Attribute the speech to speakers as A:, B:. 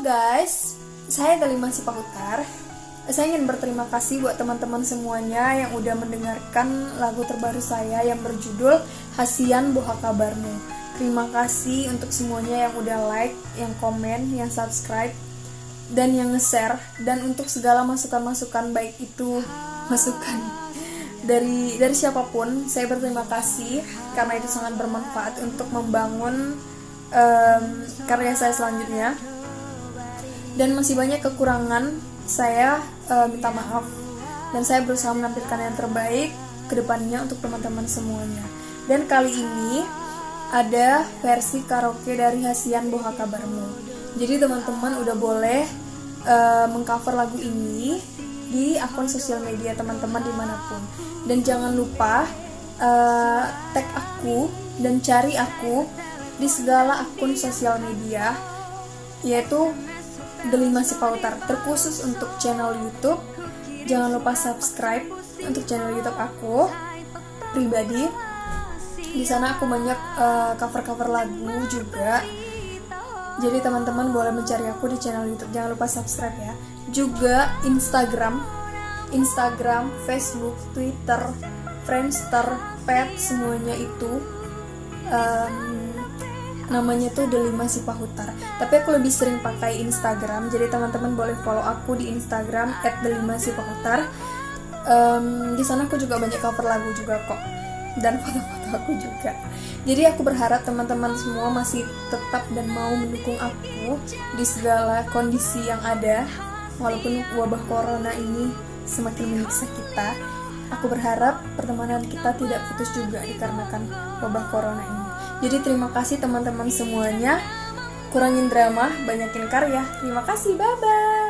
A: guys, saya Delima Sipahutar. Saya ingin berterima kasih buat teman-teman semuanya yang udah mendengarkan lagu terbaru saya yang berjudul Hasian Boha Kabarmu. Terima kasih untuk semuanya yang udah like, yang komen, yang subscribe, dan yang nge-share. Dan untuk segala masukan-masukan, baik itu masukan dari siapapun, saya berterima kasih karena itu sangat bermanfaat untuk membangun karya saya selanjutnya. Dan masih banyak kekurangan, saya minta maaf, dan saya berusaha menampilkan yang terbaik ke depannya untuk teman-teman semuanya. Dan kali ini ada versi karaoke dari Hasian Boha Kabarmu. Jadi teman-teman udah boleh mengcover lagu ini di akun sosial media teman-teman dimanapun. Dan jangan lupa tag aku dan cari aku di segala akun sosial media, yaitu Delima Sipahutar, terkhusus untuk channel YouTube. Jangan lupa subscribe untuk channel YouTube aku pribadi. Di sana aku banyak cover-cover lagu juga. Jadi teman-teman boleh mencari aku di channel YouTube. Jangan lupa subscribe ya. Juga Instagram, Facebook, Twitter, Friendster, Pet, semuanya itu namanya tuh Delima Sipahutar. Tapi aku lebih sering pakai Instagram, jadi teman-teman boleh follow aku di Instagram @delima_sipahutar. Di sana aku juga banyak cover lagu juga kok, dan foto-foto aku juga. Jadi aku berharap teman-teman semua masih tetap dan mau mendukung aku di segala kondisi yang ada, walaupun wabah corona ini semakin menyiksa kita. Aku berharap pertemanan kita tidak putus juga dikarenakan wabah corona ini. Jadi terima kasih teman-teman semuanya. Kurangin drama, banyakin karya. Terima kasih, bye-bye.